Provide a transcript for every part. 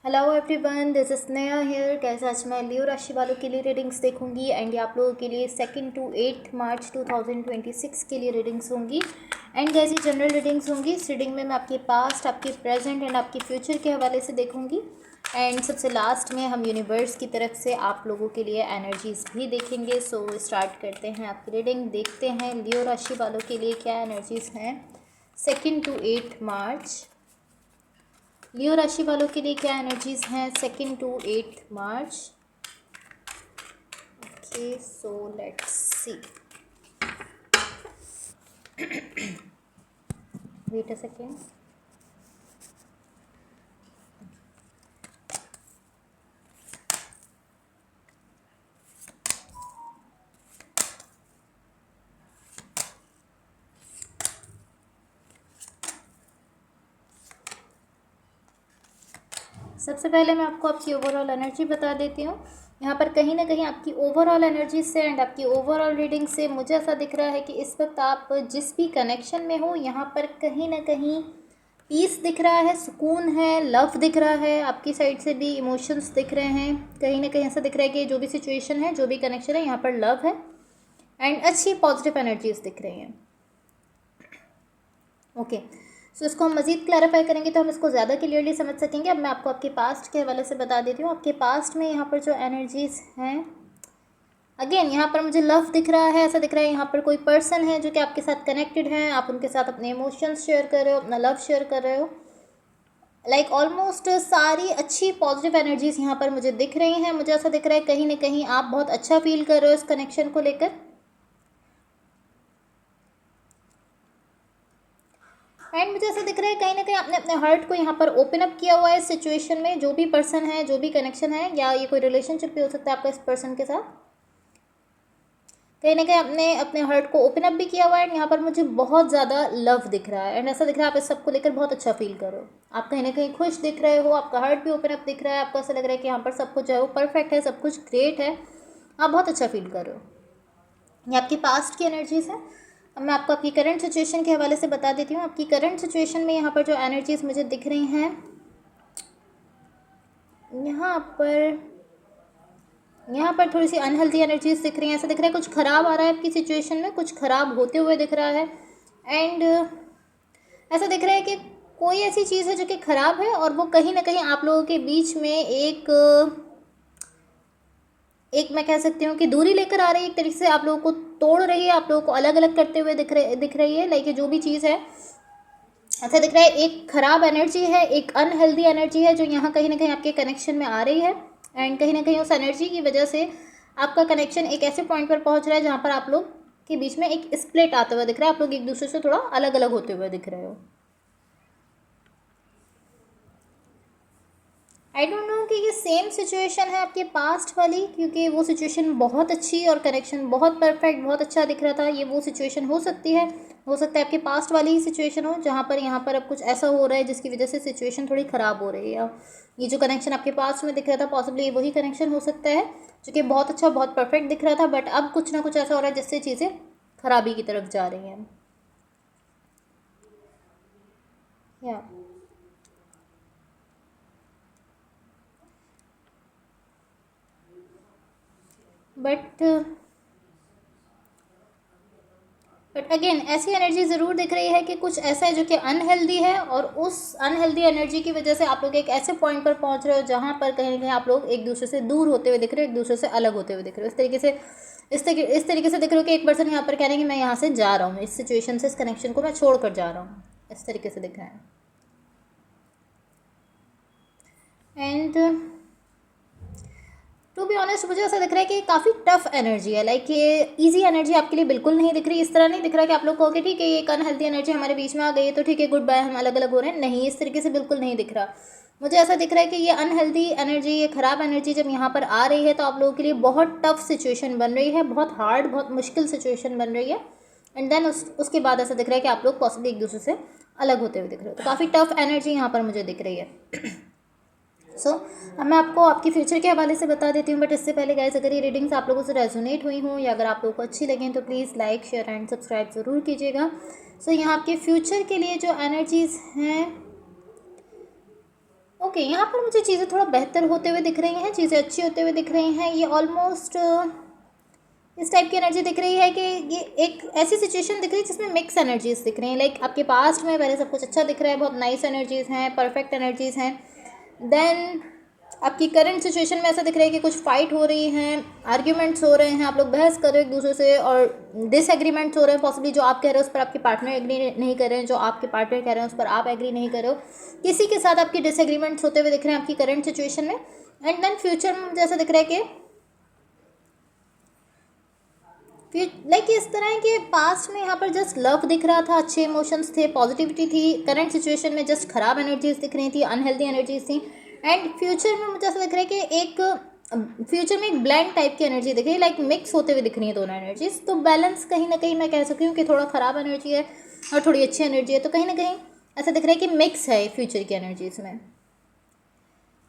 Hello everyone, this is Sneha here. कैसे आज मैं लियो राशि वालों के लिए रीडिंग्स देखूंगी एंड ये आप लोगों के लिए 2 to 8 मार्च 2026 के लिए रीडिंग्स होंगी। एंड कैसी जनरल रीडिंग्स होंगी। इस रीडिंग में मैं आपके पास्ट, आपके प्रेजेंट एंड आपके फ्यूचर के हवाले से देखूंगी। एंड सबसे लास्ट में हम यूनिवर्स की तरफ से आप लोगों के लिए एनर्जीज भी देखेंगे। सो स्टार्ट करते हैं आपकी रीडिंग। देखते हैं लियो राशि वालों के लिए क्या एनर्जीज हैं 2 to 8 मार्च। लियो राशि वालों के लिए क्या एनर्जीज हैं 2 to 8 March. Okay, so let's see. Wait a second. सबसे पहले मैं आपको आपकी ओवरऑल एनर्जी बता देती हूँ। यहाँ पर कहीं ना कहीं आपकी ओवरऑल एनर्जी से एंड आपकी ओवरऑल रीडिंग से मुझे ऐसा दिख रहा है कि इस वक्त आप जिस भी कनेक्शन में हो यहाँ पर कहीं ना कहीं पीस दिख रहा है, सुकून है, लव दिख रहा है। आपकी साइड से भी इमोशंस दिख रहे हैं। कहीं ना कहीं ऐसा दिख रहा है कि जो भी सिचुएशन है, जो भी कनेक्शन है, यहाँ पर लव है एंड अच्छी पॉजिटिव एनर्जीज दिख रही हैं। ओके, सो इसको हम मज़ीद क्लैरिफाई करेंगे तो हम इसको ज़्यादा क्लियरली समझ सकेंगे। अब मैं आपको आपके पास्ट के हवाले से बता देती हूँ। आपके पास्ट में यहाँ पर जो एनर्जीज हैं, अगेन यहाँ पर मुझे लव दिख रहा है। ऐसा दिख रहा है यहाँ पर कोई पर्सन है जो कि आपके साथ कनेक्टेड है। आप उनके साथ अपने इमोशंस शेयर कर रहे हो, अपना लव शेयर कर रहे हो। लाइक ऑलमोस्ट सारी अच्छी पॉजिटिव एनर्जीज यहाँ पर मुझे दिख रही हैं। मुझे ऐसा दिख रहा है कहीं ना कहीं आप बहुत अच्छा फील कर रहे हो इस कनेक्शन को लेकर। एंड मुझे ऐसा दिख रहा है कहीं ना कहीं आपने अपने हार्ट को यहाँ पर ओपन अप किया हुआ है इस सिचुएशन में। जो भी पर्सन है, जो भी कनेक्शन है, या ये कोई रिलेशनशिप भी हो सकता है आपका इस पर्सन के साथ। कहीं ना कहीं आपने अपने हार्ट को ओपन अप भी किया हुआ है एंड यहाँ पर मुझे बहुत ज़्यादा लव दिख रहा है। एंड ऐसा दिख रहा है आप इस सब को लेकर बहुत अच्छा फील कर रहे हो। आप कहीं ना कहीं खुश दिख रहे हो। आपका हार्ट भी ओपन अप दिख रहा है। आपको ऐसा लग रहा है कि यहाँ पर सब कुछ जो है वो परफेक्ट है, सब कुछ ग्रेट है। आप बहुत अच्छा फील कर रहे हो। ये आपकी पास्ट की एनर्जीज है। अब मैं आपको आपकी करंट सिचुएशन के हवाले से बता देती हूँ। आपकी करंट सिचुएशन में यहाँ पर जो एनर्जीज मुझे दिख रही हैं, यहाँ पर थोड़ी सी अनहेल्दी एनर्जीज दिख रही हैं। ऐसा दिख रहा है कुछ ख़राब आ रहा है आपकी सिचुएशन में, कुछ ख़राब होते हुए दिख रहा है। एंड ऐसा दिख रहा है कि कोई ऐसी चीज़ है जो कि ख़राब है और वो कहीं ना कहीं आप लोगों के बीच में एक मैं कह सकती हूँ कि दूरी लेकर आ रही है। एक तरीके से आप लोगों को तोड़ रही है, आप लोगों को अलग अलग करते हुए दिख रही है। लाइक जो भी चीज़ है, ऐसा दिख रहा है एक ख़राब एनर्जी है, एक अनहेल्दी एनर्जी है जो यहाँ कहीं ना कहीं आपके कनेक्शन में आ रही है। एंड कहीं ना कहीं उस एनर्जी की वजह से आपका कनेक्शन एक ऐसे पॉइंट पर पहुँच रहा है जहाँ पर आप लोग के बीच में एक स्प्लिट आता हुआ दिख रहा है। आप लोग एक दूसरे से थोड़ा अलग अलग होते हुए दिख रहे हो। आई डोंट नो कि ये सेम सिचुएशन है आपके पास्ट वाली, क्योंकि वो सिचुएशन बहुत अच्छी और कनेक्शन बहुत परफेक्ट, बहुत अच्छा दिख रहा था। ये वो सिचुएशन हो सकती है, हो सकता है आपके पास्ट वाली ही सिचुएशन हो जहाँ पर यहाँ पर अब कुछ ऐसा हो रहा है जिसकी वजह से सिचुएशन थोड़ी ख़राब हो रही है। ये जो कनेक्शन आपके पास्ट में दिख रहा था, पॉसिबली वही कनेक्शन हो सकता है जो कि बहुत अच्छा, बहुत परफेक्ट दिख रहा था। बट अब कुछ ना कुछ ऐसा हो रहा है जिससे चीज़ें खराबी की तरफ जा रही हैं। या बट अगेन ऐसी एनर्जी ज़रूर दिख रही है कि कुछ ऐसा है जो कि अनहेल्दी है और उस अनहेल्दी एनर्जी की वजह से आप लोग एक ऐसे पॉइंट पर पहुंच रहे हो जहां पर कहीं ना कहीं आप लोग एक दूसरे से दूर होते हुए दिख रहे हो, एक दूसरे से अलग होते हुए दिख रहे हो। इस तरीके से दिख रहे हो कि एक पर्सन यहाँ पर कह रहे हैं कि मैं यहाँ से जा रहा हूँ, इस सिचुएशन से, इस कनेक्शन को मैं छोड़ कर जा रहा हूँ। इस तरीके से दिख रहा है। एंड टू बी ऑनेस्ट मुझे ऐसा दिख रहा है कि काफ़ी टफ एनर्जी है। लाइक ये इजी एनर्जी आपके लिए बिल्कुल नहीं दिख रही। इस तरह नहीं दिख रहा कि आप लोग कहोगे ठीक है ये एक अनहेल्दी एनर्जी हमारे बीच में आ गई है तो ठीक है, गुड बाय, हम अलग अलग हो रहे हैं। नहीं, इस तरीके से बिल्कुल नहीं दिख रहा। मुझे ऐसा दिख रहा है कि ये अनहेल्दी एनर्जी, ये ख़राब एनर्जी जब यहाँ पर आ रही है तो आप लोगों के लिए बहुत टफ सिचुएशन बन रही है, बहुत हार्ड, बहुत मुश्किल सिचुएशन बन रही है। एंड देन उसके बाद ऐसा दिख रहा है कि आप लोग पॉसिबली एक दूसरे से अलग होते हुए दिख रहे हो। तो काफ़ी टफ एनर्जी यहाँ पर मुझे दिख रही है। अब मैं आपको आपकी फ्यूचर के हवाले से बता देती हूँ। बट इससे पहले गाइस, अगर ये रीडिंग्स आप लोगों से रेजोनेट हुई हों या अगर आप लोगों को अच्छी लगें तो please like, share and subscribe ज़रूर कीजिएगा। यहाँ आपके फ्यूचर के लिए जो एनर्जीज़ हैं, ओके यहाँ पर मुझे चीज़ें थोड़ा बेहतर होते हुए दिख रही हैं, चीज़ें अच्छी होते हुए दिख रही हैं। ये ऑलमोस्ट इस टाइप की एनर्जी दिख रही है कि ये एक ऐसी सिचुएशन दिख रही है जिसमें मिक्स एनर्जीज दिख रही हैं। लाइक आपके पास्ट में पहले सब कुछ अच्छा दिख रहा है, बहुत नाइस एनर्जीज हैं, परफेक्ट एनर्जीज हैं। देन आपकी करंट सिचुएशन में ऐसा दिख रहा है कि कुछ फाइट हो रही हैं, आर्ग्यूमेंट्स हो रहे हैं, आप लोग बहस कर रहे हो एक दूसरे से, और डिसएग्रीमेंट्स हो रहे हैं। पॉसिबली जो आप कह रहे हो उस पर आपके पार्टनर एग्री नहीं कर रहे हैं, जो आपके पार्टनर कह रहे हैं उस पर आप एग्री नहीं कर रहे हो। किसी के साथ आपकी डिसएग्रीमेंट्स होते हुए दिख रहे हैं आपकी करंट सिचुएशन में। एंड देन फ्यूचर में मुझे ऐसा दिख रहा है कि लाइक इस तरह के पास्ट में यहाँ पर जस्ट लव दिख रहा था, अच्छे इमोशंस थे, पॉजिटिविटी थी। करंट सिचुएशन में जस्ट खराब एनर्जीज दिख रही थी, अनहेल्दी एनर्जीज थी। एंड फ्यूचर में मुझे ऐसा दिख रहा है कि एक फ्यूचर में एक ब्लैंड टाइप की एनर्जी दिख रही है, लाइक मिक्स होते हुए दिख रही है दोनों एनर्जीज। तो बैलेंस कहीं ना कहीं मैं कह सकती हूँ कि थोड़ा ख़राब एनर्जी है और थोड़ी अच्छी एनर्जी है, तो कहीं ना कहीं ऐसा दिख रहा है कि मिक्स है फ्यूचर की एनर्जीज में।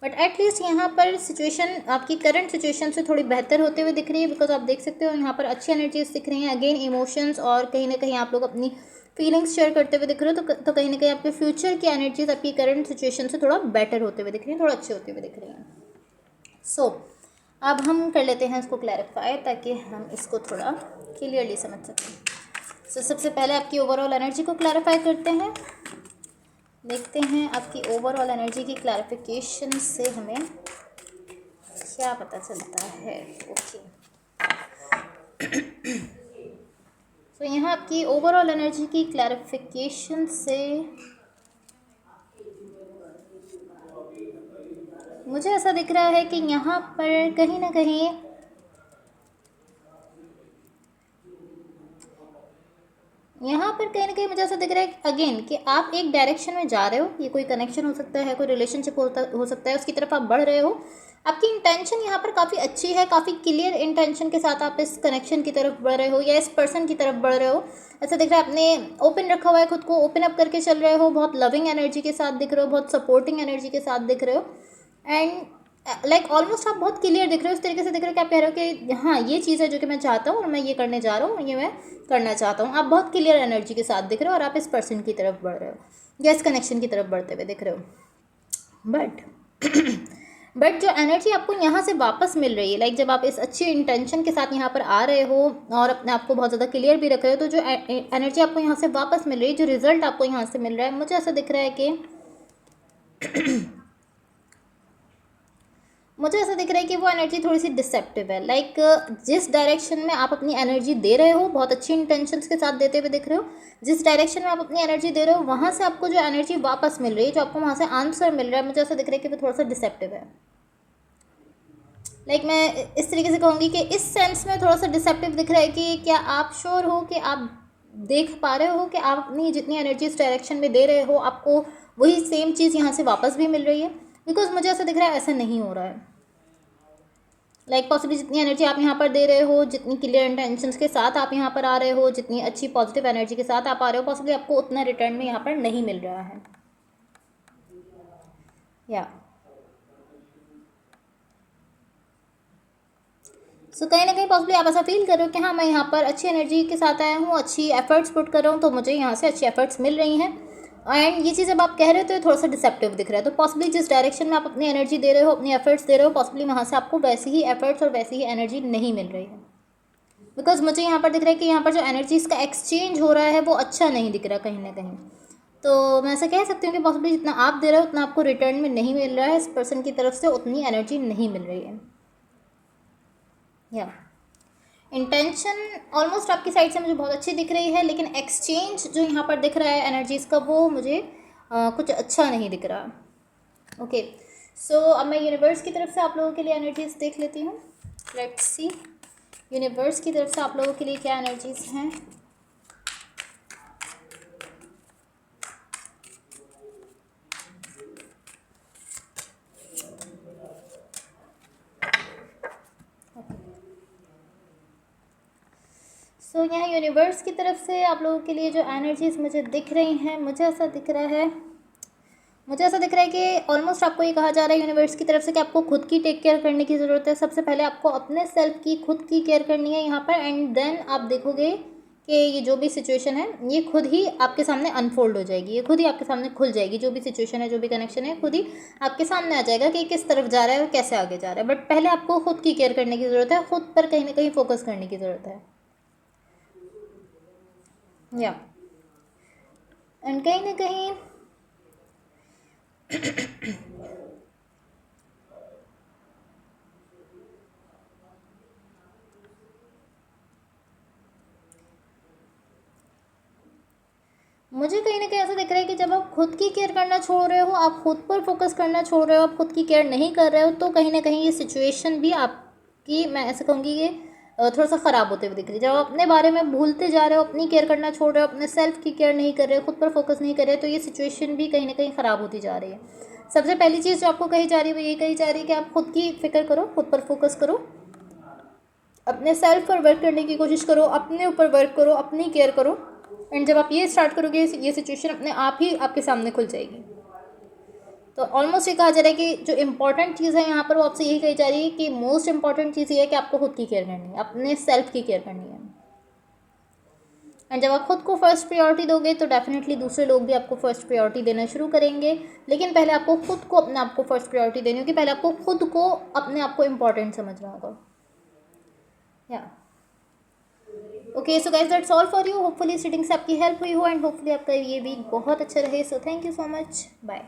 बट एटलीस्ट यहाँ पर सिचुएशन आपकी करंट सिचुएशन से थोड़ी बेहतर होते हुए दिख रही है, बिकॉज आप देख सकते हो यहाँ पर अच्छी एनर्जीज दिख रही हैं। अगेन इमोशंस और कहीं ना कहीं आप लोग अपनी फीलिंग्स शेयर करते हुए दिख रहे हो, तो कहीं ना कहीं आपके फ्यूचर की एनर्जीज आपकी करंट सिचुएशन से थोड़ा बेटर होते हुए दिख रही हैं, थोड़ा अच्छे होते हुए दिख रही हैं। सो अब हम कर लेते हैं इसको क्लैरिफाई, ताकि हम इसको थोड़ा क्लियरली समझ सकें। सो सबसे पहले आपकी ओवरऑल एनर्जी को क्लैरिफाई करते हैं, देखते हैं आपकी ओवरऑल एनर्जी की क्लैरिफिकेशन से हमें क्या पता चलता है। ओके तो यहाँ आपकी ओवरऑल एनर्जी की क्लैरिफिकेशन से मुझे ऐसा दिख रहा है कि यहाँ पर कहीं ना कहीं मुझे ऐसा दिख रहा है अगेन कि आप एक डायरेक्शन में जा रहे हो। ये कोई कनेक्शन हो सकता है, कोई रिलेशनशिप हो सकता है, उसकी तरफ आप बढ़ रहे हो। आपकी इंटेंशन यहाँ पर काफ़ी अच्छी है, काफ़ी क्लियर इंटेंशन के साथ आप इस कनेक्शन की तरफ बढ़ रहे हो या इस पर्सन की तरफ बढ़ रहे हो। ऐसा दिख रहा है आपने ओपन रखा हुआ है, खुद को ओपन अप करके चल रहे हो, बहुत लविंग एनर्जी के साथ दिख रहे हो, बहुत सपोर्टिंग एनर्जी के साथ दिख रहे हो। एंड लाइक ऑलमोस्ट आप बहुत क्लियर दिख रहे हो, इस तरीके से दिख रहे हो कि आप कह रहे हो कि हाँ ये चीज़ है जो कि मैं चाहता हूँ और मैं ये करने जा रहा हूँ, ये मैं करना चाहता हूँ। आप बहुत क्लियर एनर्जी के साथ दिख रहे हो और आप इस पर्सन की तरफ बढ़ रहे हो या इस कनेक्शन की तरफ बढ़ते हुए दिख रहे हो। बट जो एनर्जी आपको यहाँ से वापस मिल रही है, लाइक जब आप इस अच्छी इंटेंशन के साथ यहाँ पर आ रहे हो और अपने आप को बहुत ज़्यादा क्लियर भी रख रहे हो, तो जो एनर्जी आपको यहाँ से वापस मिल रही है, जो रिजल्ट आपको यहाँ से मिल रहा है, मुझे ऐसा दिख रहा है कि वो एनर्जी थोड़ी सी डिसेप्टिव है। लाइक जिस डायरेक्शन में आप अपनी एनर्जी दे रहे हो, बहुत अच्छी इंटेंशंस के साथ देते हुए दिख रहे हो, जिस डायरेक्शन में आप अपनी एनर्जी दे रहे हो, वहाँ से आपको जो एनर्जी वापस मिल रही है, जो आपको वहाँ से आंसर मिल रहा है, मुझे ऐसा दिख रहा है कि वो थोड़ा सा डिसेप्टिव है। लाइक मैं इस तरीके से कहूँगी कि इस सेंस में थोड़ा सा डिसेप्टिव दिख रहा है कि क्या आप श्योर हो कि आप देख पा रहे हो कि आप अपनी जितनी एनर्जी इस डायरेक्शन में दे रहे हो, आपको वही सेम चीज़ यहाँ से वापस भी मिल रही है। बिकॉज मुझे ऐसा दिख रहा है ऐसा नहीं हो रहा है। लाइक पॉसिबली जितनी एनर्जी आप यहाँ पर दे रहे हो, जितनी क्लियर इंटेंशंस के साथ आप यहाँ पर आ रहे हो, जितनी अच्छी पॉजिटिव एनर्जी के साथ आप आ रहे हो, पॉसिबली आपको उतना रिटर्न में यहाँ पर नहीं मिल रहा है। या सो कहीं ना कहीं पॉसिबली आप ऐसा फील कर रहे हो कि हाँ मैं यहाँ पर अच्छी एनर्जी के साथ आया हूँ, अच्छी एफर्ट्स पुट कर रहा हूँ, तो मुझे यहाँ से अच्छी एफर्ट्स मिल रही हैं। एंड ये चीज़ जब आप कह रहे हो तो थोड़ा सा डिसेप्टिव दिख रहा है। तो पॉसिबली जिस डायरेक्शन में आप अपनी एनर्जी दे रहे हो, अपनी एफर्ट्स दे रहे हो, पॉसिबली वहाँ से आपको वैसी ही एफर्ट्स और वैसी ही एनर्जी नहीं मिल रही है। बिकॉज मुझे यहाँ पर दिख रहा है कि यहाँ पर जो एनर्जीज़ का एक्सचेंज हो रहा है वो अच्छा नहीं दिख रहा कहीं ना कहीं। तो मैं ऐसा कह सकती हूँ कि पॉसिबली जितना आप दे रहे हो उतना आपको रिटर्न में नहीं मिल रहा है, इस पर्सन की तरफ से उतनी एनर्जी नहीं मिल रही है। या इंटेंशन ऑलमोस्ट आपकी साइड से मुझे बहुत अच्छी दिख रही है, लेकिन एक्सचेंज जो यहाँ पर दिख रहा है एनर्जीज़ का, वो मुझे कुछ अच्छा नहीं दिख रहा। ओके सो अब मैं यूनिवर्स की तरफ से आप लोगों के लिए एनर्जीज़ देख लेती हूँ। लेट्स सी यूनिवर्स की तरफ से आप लोगों के लिए क्या एनर्जीज़ हैं। सो यहाँ यूनिवर्स की तरफ से आप लोगों के लिए जो एनर्जीज़ मुझे दिख रही हैं, मुझे ऐसा दिख रहा है कि ऑलमोस्ट आपको ये कहा जा रहा है यूनिवर्स की तरफ से कि आपको खुद की टेक केयर करने की ज़रूरत है। सबसे पहले आपको अपने सेल्फ की खुद की केयर करनी है यहाँ पर। एंड देन आप देखोगे कि ये जो भी सिचुएशन है ये खुद ही आपके सामने अनफोल्ड हो जाएगी, ये खुद ही आपके सामने खुल जाएगी। जो भी सिचुएशन है, जो भी कनेक्शन है, खुद ही आपके सामने आ जाएगा कि किस तरफ जा रहा है और कैसे आगे जा रहा है। बट पहले आपको खुद की केयर करने की ज़रूरत है, खुद पर कहीं ना कहीं फोकस करने की ज़रूरत है। या एंड कहीं ना कहीं मुझे कहीं ना कहीं ऐसा दिख रहा है कि जब आप खुद की केयर करना छोड़ रहे हो, आप खुद पर फोकस करना छोड़ रहे हो, आप खुद की केयर नहीं कर रहे हो, तो कहीं ना कहीं ये सिचुएशन भी आपकी, मैं ऐसे कहूँगी, ये थोड़ा सा ख़राब होते हुए दिख रही है। जब आप अपने बारे में भूलते जा रहे हो, अपनी केयर करना छोड़ रहे हो, अपने सेल्फ की केयर नहीं कर रहे हो, खुद पर फोकस नहीं कर रहे हो, तो ये सिचुएशन भी कहीं ना कहीं ख़राब होती जा रही है। सबसे पहली चीज़ जो आपको कही जा रही है वो ये कही जा रही है कि आप खुद की फिक्र करो, खुद पर फोकस करो, अपने सेल्फ पर वर्क करने की कोशिश करो, अपने ऊपर वर्क करो, अपनी केयर करो। एंड जब आप ये स्टार्ट करोगे, ये सिचुएशन अपने आप ही आपके सामने खुल जाएगी। तो ऑलमोस्ट ये कहा जा रहा है कि जो इंपॉर्टेंट चीज़ है यहाँ पर वो आपसे यही कही जा रही है कि मोस्ट इंपॉर्टेंट चीज़ ये है कि आपको खुद की केयर करनी है, अपने सेल्फ की केयर करनी है। एंड जब आप खुद को फर्स्ट प्रायोरिटी दोगे तो डेफिनेटली दूसरे लोग भी आपको फर्स्ट प्रायोरिटी देना शुरू करेंगे। लेकिन पहले आपको खुद को अपने आप को फर्स्ट प्रायोरिटी देनी होगी, पहले आपको खुद को अपने आप को इम्पॉर्टेंट समझना होगा। या okay, so guys that's all for you. Hopefully इस रीडिंग से आपकी हेल्प हुई हो एंड होपफुली आपका ये वीक बहुत अच्छा रहे। So thank you so much, bye.